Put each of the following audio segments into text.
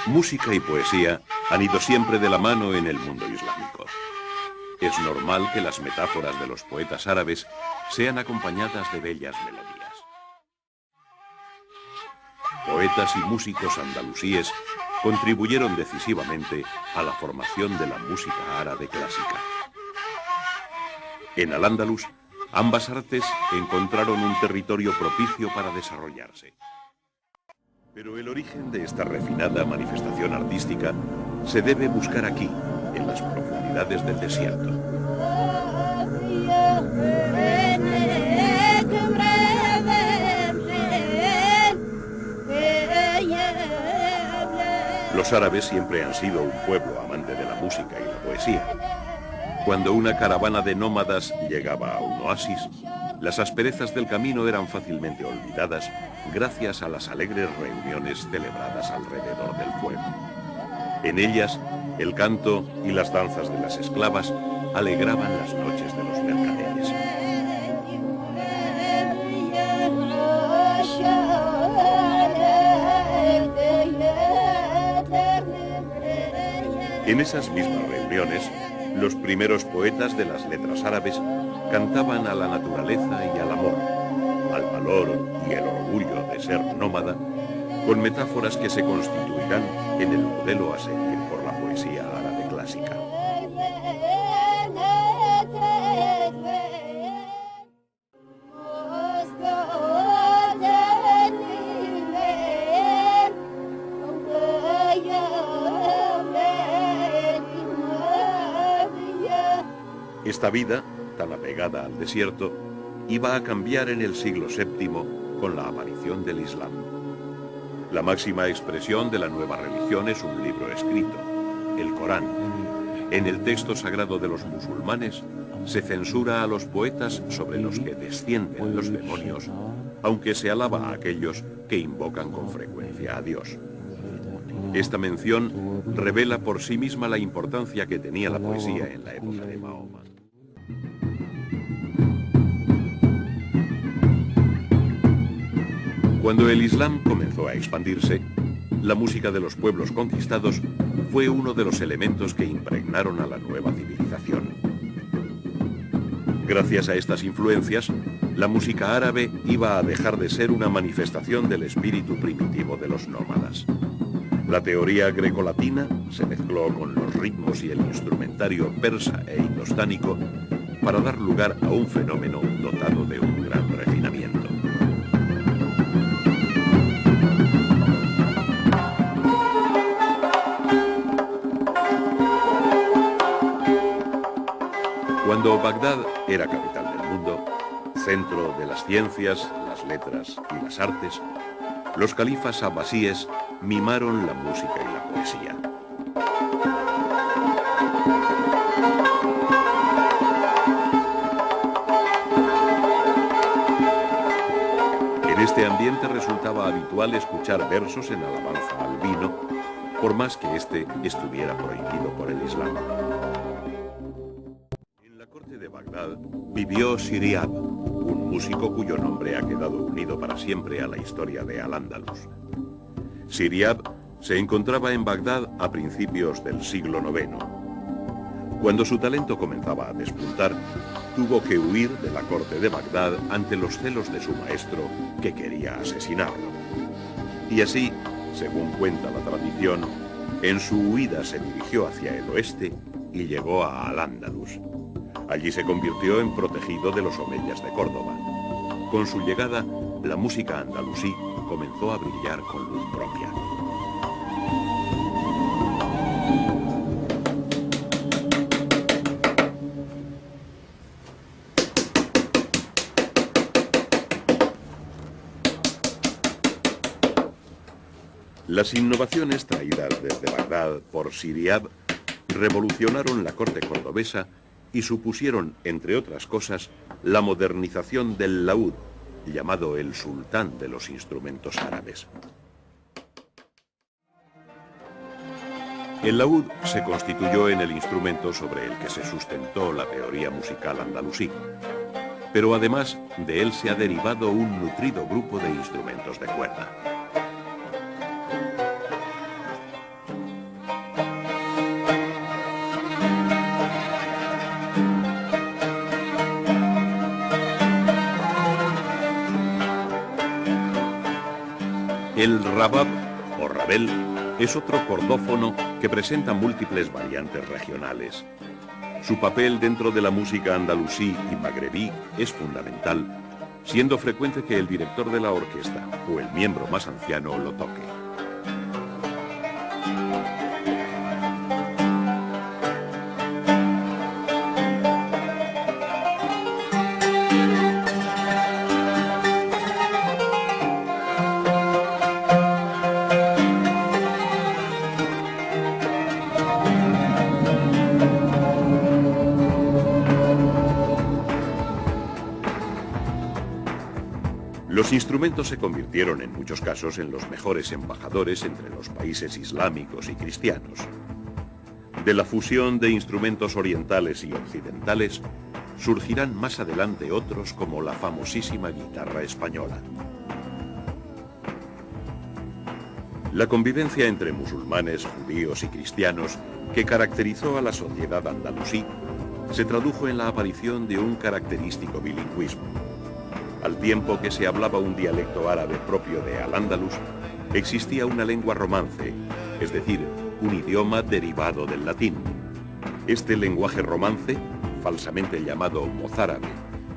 Música y poesía han ido siempre de la mano en el mundo islámico. Es normal que las metáforas de los poetas árabes sean acompañadas de bellas melodías. Poetas y músicos andalusíes contribuyeron decisivamente a la formación de la música árabe clásica. En Al-Ándalus, ambas artes encontraron un territorio propicio para desarrollarse. Pero el origen de esta refinada manifestación artística se debe buscar aquí, en las profundidades del desierto. Los árabes siempre han sido un pueblo amante de la música y la poesía. Cuando una caravana de nómadas llegaba a un oasis, las asperezas del camino eran fácilmente olvidadas gracias a las alegres reuniones celebradas alrededor del fuego. En ellas, el canto y las danzas de las esclavas alegraban las noches de los mercaderes. En esas mismas reuniones, los primeros poetas de las letras árabes cantaban a la naturaleza y al amor, al valor y el orgullo de ser nómada, con metáforas que se constituirán en el modelo a seguir por la poesía árabe clásica. Esta vida, tan apegada al desierto, iba a cambiar en el siglo VII con la aparición del Islam. La máxima expresión de la nueva religión es un libro escrito, el Corán. En el texto sagrado de los musulmanes se censura a los poetas sobre los que descienden los demonios, aunque se alaba a aquellos que invocan con frecuencia a Dios. Esta mención revela por sí misma la importancia que tenía la poesía en la época de Mahoma. Cuando el Islam comenzó a expandirse, la música de los pueblos conquistados fue uno de los elementos que impregnaron a la nueva civilización. Gracias a estas influencias, la música árabe iba a dejar de ser una manifestación del espíritu primitivo de los nómadas. La teoría grecolatina se mezcló con los ritmos y el instrumentario persa e indostánico para dar lugar a un fenómeno dotado de un gran refinamiento. Cuando Bagdad era capital del mundo, centro de las ciencias, las letras y las artes, los califas abbasíes mimaron la música y la poesía. En este ambiente resultaba habitual escuchar versos en alabanza al vino, por más que éste estuviera prohibido por el Islam. En la corte de Bagdad vivió Ziryab, un músico cuyo nombre ha quedado unido para siempre a la historia de Al-Ándalus. Ziryab se encontraba en Bagdad a principios del siglo IX. Cuando su talento comenzaba a despuntar, tuvo que huir de la corte de Bagdad ante los celos de su maestro, que quería asesinarlo. Y así, según cuenta la tradición, en su huida se dirigió hacia el oeste y llegó a Al-Ándalus. Allí se convirtió en protegido de los omeyas de Córdoba. Con su llegada, la música andalusí comenzó a brillar con luz propia. Las innovaciones traídas desde Bagdad por Ziryab revolucionaron la corte cordobesa y supusieron, entre otras cosas, la modernización del laúd, llamado el sultán de los instrumentos árabes. El laúd se constituyó en el instrumento sobre el que se sustentó la teoría musical andalusí, pero además de él se ha derivado un nutrido grupo de instrumentos de cuerda. El rabab o rabel es otro cordófono que presenta múltiples variantes regionales. Su papel dentro de la música andalusí y magrebí es fundamental, siendo frecuente que el director de la orquesta o el miembro más anciano lo toque. Los instrumentos se convirtieron en muchos casos en los mejores embajadores entre los países islámicos y cristianos. De la fusión de instrumentos orientales y occidentales surgirán más adelante otros como la famosísima guitarra española. La convivencia entre musulmanes, judíos y cristianos que caracterizó a la sociedad andalusí se tradujo en la aparición de un característico bilingüismo. Al tiempo que se hablaba un dialecto árabe propio de Al-Ándalus, existía una lengua romance, es decir, un idioma derivado del latín. Este lenguaje romance, falsamente llamado mozárabe,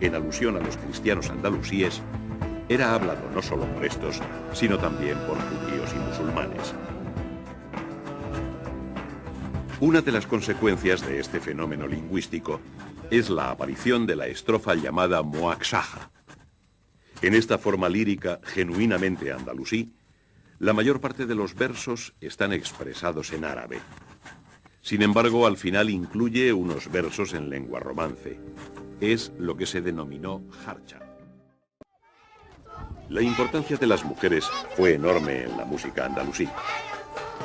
en alusión a los cristianos andalusíes, era hablado no solo por estos, sino también por judíos y musulmanes. Una de las consecuencias de este fenómeno lingüístico es la aparición de la estrofa llamada muakshaja. En esta forma lírica genuinamente andalusí, la mayor parte de los versos están expresados en árabe. Sin embargo, al final incluye unos versos en lengua romance. Es lo que se denominó jarcha. La importancia de las mujeres fue enorme en la música andalusí.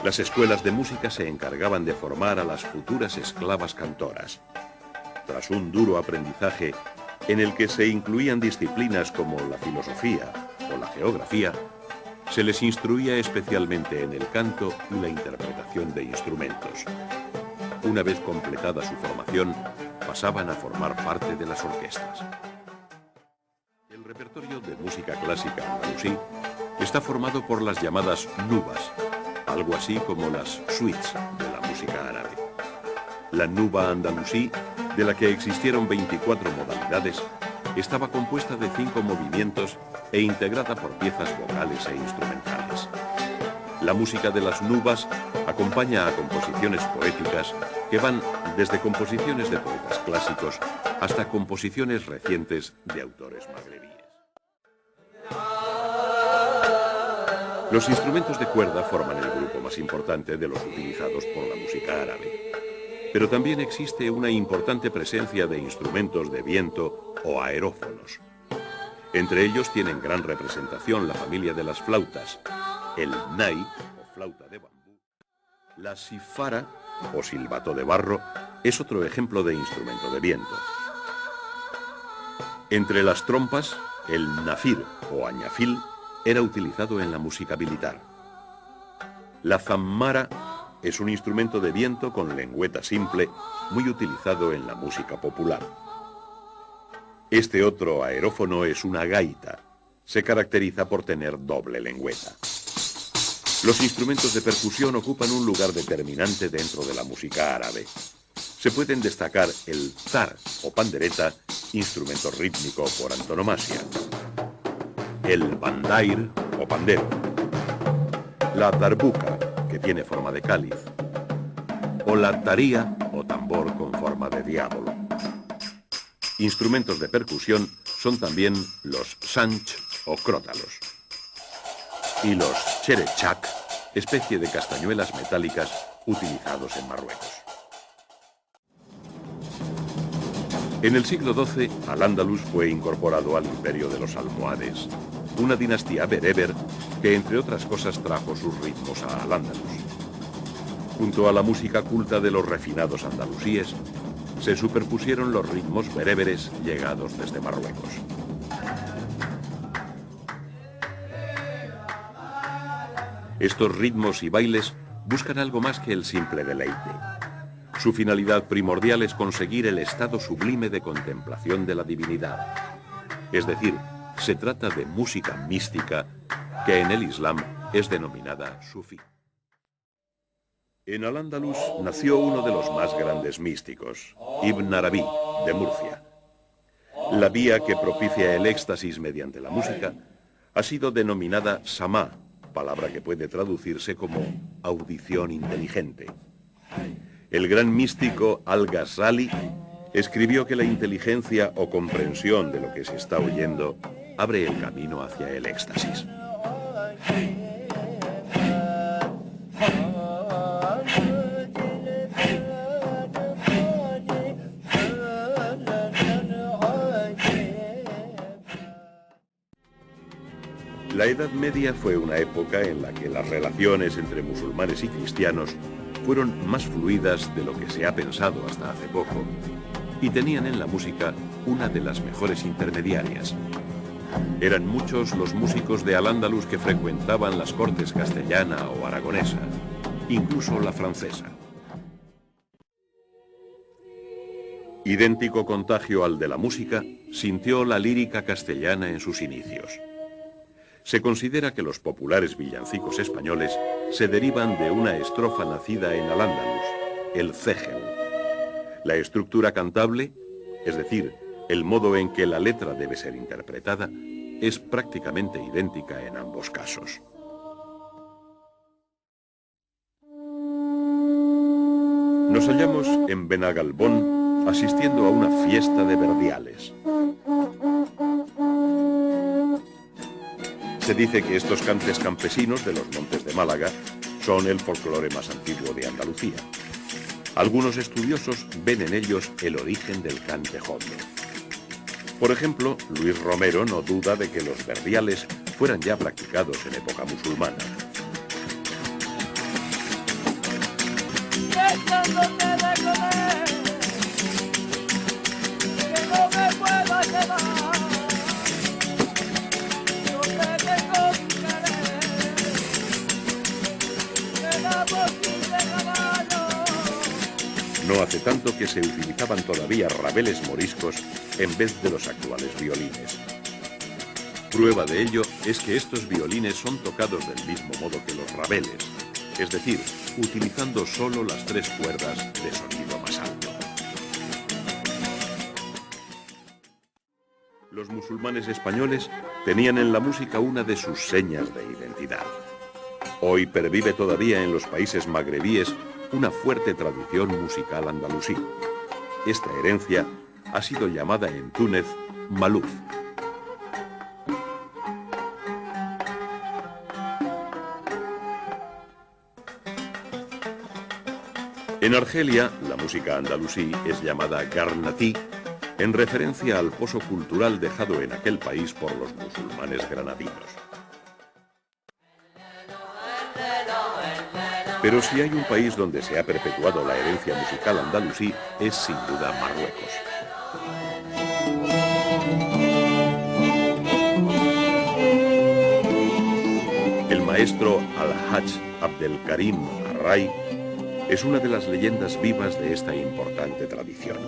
Las escuelas de música se encargaban de formar a las futuras esclavas cantoras. Tras un duro aprendizaje, en el que se incluían disciplinas como la filosofía o la geografía, se les instruía especialmente en el canto y la interpretación de instrumentos. Una vez completada su formación, pasaban a formar parte de las orquestas. El repertorio de música clásica andalusí está formado por las llamadas nubas, algo así como las suites de la música árabe. La nuba andalusí, de la que existieron 24 modalidades, estaba compuesta de 5 movimientos e integrada por piezas vocales e instrumentales. La música de las nubas acompaña a composiciones poéticas que van desde composiciones de poetas clásicos hasta composiciones recientes de autores magrebíes. Los instrumentos de cuerda forman el grupo más importante de los utilizados por la música árabe. Pero también existe una importante presencia de instrumentos de viento o aerófonos. Entre ellos tienen gran representación la familia de las flautas, el nai, o flauta de bambú. La sifara, o silbato de barro, es otro ejemplo de instrumento de viento. Entre las trompas, el nafir, o añafil, era utilizado en la música militar. La zammara es un instrumento de viento con lengüeta simple, muy utilizado en la música popular. Este otro aerófono es una gaita. Se caracteriza por tener doble lengüeta. Los instrumentos de percusión ocupan un lugar determinante dentro de la música árabe. Se pueden destacar el tar o pandereta, instrumento rítmico por antonomasia, el bandair o pandero, la darbuka, que tiene forma de cáliz, o la taría o tambor con forma de diablo. Instrumentos de percusión son también los sanch o crótalos y los cherechak, especie de castañuelas metálicas utilizados en Marruecos. En el siglo XII, Al-Ándalus fue incorporado al imperio de los almohades, una dinastía bereber que, entre otras cosas, trajo sus ritmos a Al-Ándalus. Junto a la música culta de los refinados andalusíes, se superpusieron los ritmos bereberes llegados desde Marruecos. Estos ritmos y bailes buscan algo más que el simple deleite. Su finalidad primordial es conseguir el estado sublime de contemplación de la divinidad. Es decir, se trata de música mística que en el Islam es denominada sufí. En Al-Ándalus nació uno de los más grandes místicos, Ibn Arabi, de Murcia. La vía que propicia el éxtasis mediante la música ha sido denominada samá, palabra que puede traducirse como audición inteligente. El gran místico Al-Ghazali escribió que la inteligencia o comprensión de lo que se está oyendo abre el camino hacia el éxtasis. La Edad Media fue una época en la que las relaciones entre musulmanes y cristianos fueron más fluidas de lo que se ha pensado hasta hace poco, y tenían en la música una de las mejores intermediarias. Eran muchos los músicos de Al-Ándalus que frecuentaban las cortes castellana o aragonesa, incluso la francesa. Idéntico contagio al de la música sintió la lírica castellana en sus inicios. Se considera que los populares villancicos españoles se derivan de una estrofa nacida en Al-Ándalus, el cégel. La estructura cantable, es decir, el modo en que la letra debe ser interpretada, es prácticamente idéntica en ambos casos. Nos hallamos en Benagalbón asistiendo a una fiesta de verdiales. Se dice que estos cantes campesinos de los montes de Málaga son el folclore más antiguo de Andalucía. Algunos estudiosos ven en ellos el origen del cante jondo. Por ejemplo, Luis Romero no duda de que los verdiales fueran ya practicados en época musulmana. No hace tanto que se utilizaban todavía rabeles moriscos en vez de los actuales violines. Prueba de ello es que estos violines son tocados del mismo modo que los rabeles, es decir, utilizando solo las 3 cuerdas de sonido más alto. Los musulmanes españoles tenían en la música una de sus señas de identidad. Hoy pervive todavía en los países magrebíes una fuerte tradición musical andalusí. Esta herencia ha sido llamada en Túnez maluf. En Argelia, la música andalusí es llamada garnatí, en referencia al pozo cultural dejado en aquel país por los musulmanes granadinos. Pero si hay un país donde se ha perpetuado la herencia musical andalusí, es sin duda Marruecos. El maestro Al-Hajj Abdelkarim Array es una de las leyendas vivas de esta importante tradición.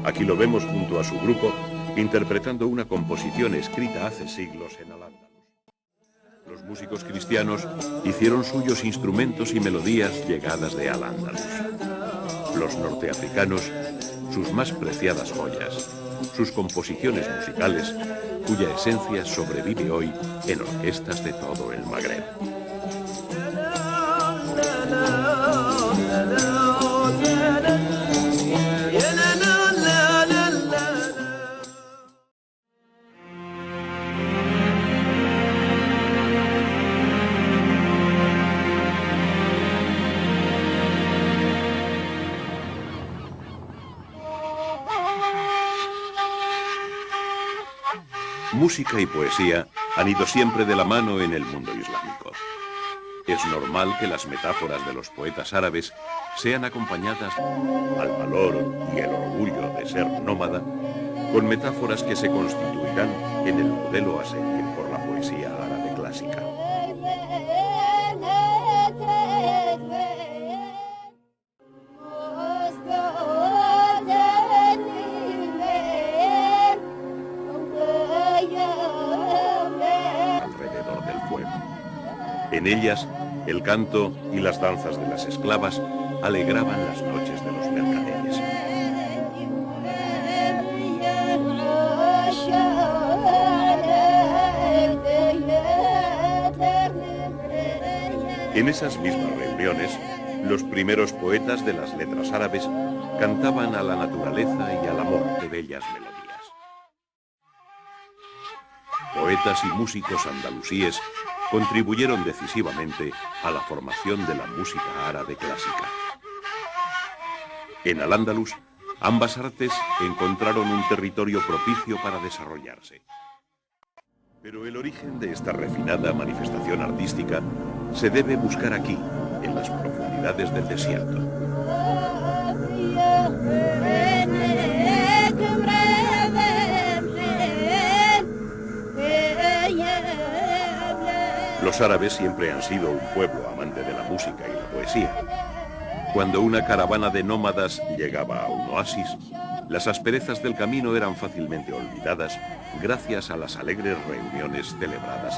Aquí lo vemos junto a su grupo interpretando una composición escrita hace siglos en Al-Ándalus. Los músicos cristianos hicieron suyos instrumentos y melodías llegadas de Al-Ándalus. Los norteafricanos, sus más preciadas joyas, sus composiciones musicales, cuya esencia sobrevive hoy en orquestas de todo el Magreb. Música y poesía han ido siempre de la mano en el mundo islámico. Es normal que las metáforas de los poetas árabes sean acompañadas al valor y el orgullo de ser nómada, con metáforas que se constituirán en el modelo a seguir por la poesía árabe clásica. En En ellas, el canto y las danzas de las esclavas alegraban las noches de los mercaderes. En esas mismas reuniones, los primeros poetas de las letras árabes cantaban a la naturaleza y al amor de bellas melodías. Poetas y músicos andalusíes contribuyeron decisivamente a la formación de la música árabe clásica. En Al-Ándalus, ambas artes encontraron un territorio propicio para desarrollarse. Pero el origen de esta refinada manifestación artística se debe buscar aquí, en las profundidades del desierto. Los árabes siempre han sido un pueblo amante de la música y la poesía. Cuando una caravana de nómadas llegaba a un oasis, las asperezas del camino eran fácilmente olvidadas gracias a las alegres reuniones celebradas